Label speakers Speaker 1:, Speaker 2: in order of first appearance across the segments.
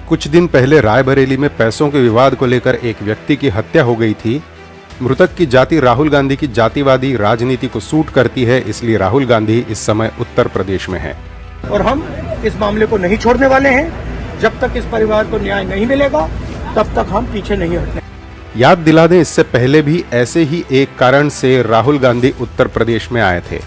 Speaker 1: कुछ दिन पहले रायबरेली में पैसों के विवाद को लेकर एक व्यक्ति की हत्या हो गई थी। मृतक की जाति राहुल गांधी की जातिवादी राजनीति को सूट करती है, इसलिए राहुल गांधी इस समय उत्तर प्रदेश में हैं।
Speaker 2: और हम इस मामले को नहीं छोड़ने वाले हैं। जब तक इस परिवार को न्याय नहीं मिलेगा तब तक हम पीछे नहीं हटने।
Speaker 1: याद दिला दें, इससे पहले भी ऐसे ही एक कारण से राहुल गांधी उत्तर प्रदेश में आए थे।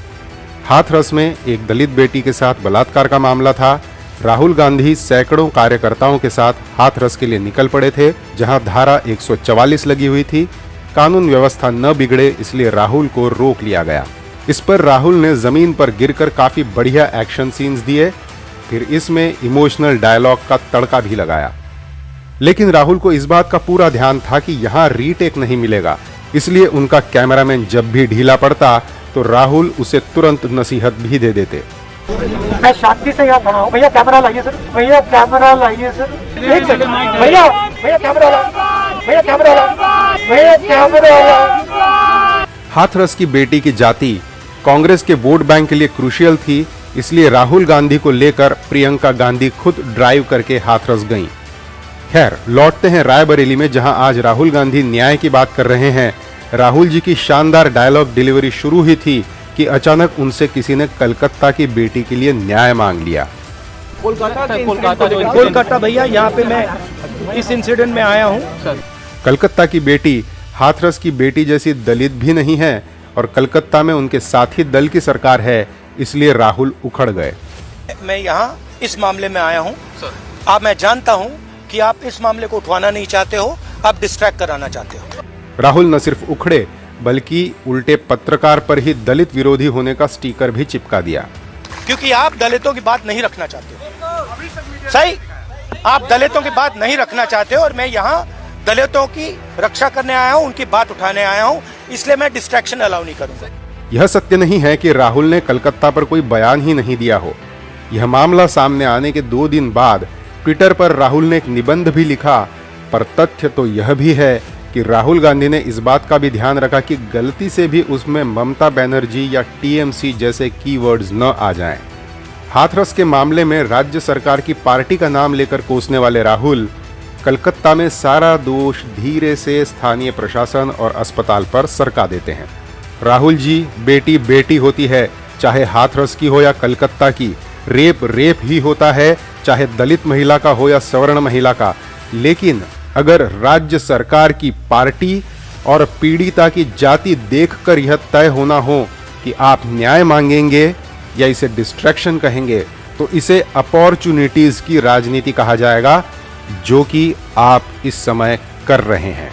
Speaker 1: हाथरस में एक दलित बेटी के साथ बलात्कार का मामला था। राहुल गांधी सैकड़ों कार्यकर्ताओं के साथ हाथरस के लिए निकल पड़े थे, जहां धारा 144 लगी हुई थी। कानून व्यवस्था न बिगड़े इसलिए राहुल को रोक लिया गया। इस पर राहुल ने जमीन पर गिरकर काफी बढ़िया एक्शन सीन्स दिए, फिर इसमें इमोशनल डायलॉग का तड़का भी लगाया। लेकिन राहुल को इस बात का पूरा ध्यान था कि यहाँ रीटेक नहीं मिलेगा, इसलिए उनका कैमरामैन जब भी ढीला पड़ता तो राहुल उसे तुरंत नसीहत भी दे देते।
Speaker 2: मैं शांति से यहाँ खड़ा हूँ। भैया कैमरा लाइए सर, भैया कैमरा लाइए सर, एक सेकंड, भैया भैया कैमरा लाओ, भैया कैमरा लाओ, भैया कैमरा लाओ।
Speaker 1: हाथरस की बेटी की जाति कांग्रेस के वोट बैंक के लिए क्रूशियल थी, इसलिए राहुल गांधी को लेकर प्रियंका गांधी खुद ड्राइव करके हाथरस गईं। खैर, लौटते हैं रायबरेली में, जहां आज राहुल गांधी न्याय की बात कर रहे हैं। राहुल जी की शानदार डायलॉग डिलीवरी शुरू ही थी कि अचानक उनसे किसी ने कलकत्ता की बेटी के लिए न्याय मांग लिया।
Speaker 2: कोलकाता भैया, यहाँ पे मैं इस इंसिडेंट में आया हूँ।
Speaker 1: कलकत्ता की बेटी हाथरस की बेटी जैसी दलित भी नहीं है और कलकत्ता में उनके साथी दल की सरकार है, इसलिए राहुल उखड़ गए।
Speaker 2: मैं यहाँ इस मामले में आया हूँ। अब मैं जानता हूँ कि आप इस मामले को उठवाना नहीं चाहते हो, आप डिस्ट्रैक्ट कराना चाहते हो।
Speaker 1: राहुल न सिर्फ उखड़े बल्कि उल्टे पत्रकार पर ही दलित विरोधी होने का स्टिकर भी चिपका दिया।
Speaker 2: क्योंकि आप दलितों की बात नहीं रखना चाहते हो। सही, आप दलितों की बात नहीं रखना चाहते हो और मैं यहाँ दलितों की रक्षा करने आया हूँ, उनकी बात उठाने आया हूँ, इसलिए मैं डिस्ट्रैक्शन अलाउ नहीं करूंगा।
Speaker 1: यह सत्य नहीं है कि राहुल ने कलकत्ता पर कोई बयान ही नहीं दिया हो। यह मामला सामने आने के 2 दिन बाद ट्विटर पर राहुल ने एक निबंध भी लिखा, पर तथ्य तो यह भी है कि राहुल गांधी ने इस बात का भी ध्यान रखा कि गलती से भी उसमें ममता बनर्जी या टीएमसी जैसे कीवर्ड्स न आ जाएं। हाथरस के मामले में राज्य सरकार की पार्टी का नाम लेकर कोसने वाले राहुल कलकत्ता में सारा दोष धीरे से स्थानीय प्रशासन और अस्पताल पर सरका देते हैं। राहुल जी, बेटी बेटी होती है, चाहे हाथरस की हो या कलकत्ता की। रेप रेप ही होता है, चाहे दलित महिला का हो या सवर्ण महिला का। लेकिन अगर राज्य सरकार की पार्टी और पीड़िता की जाति देखकर यह तय होना हो कि आप न्याय मांगेंगे या इसे डिस्ट्रैक्शन कहेंगे, तो इसे अपॉर्चुनिटीज की राजनीति कहा जाएगा, जो कि आप इस समय कर रहे हैं।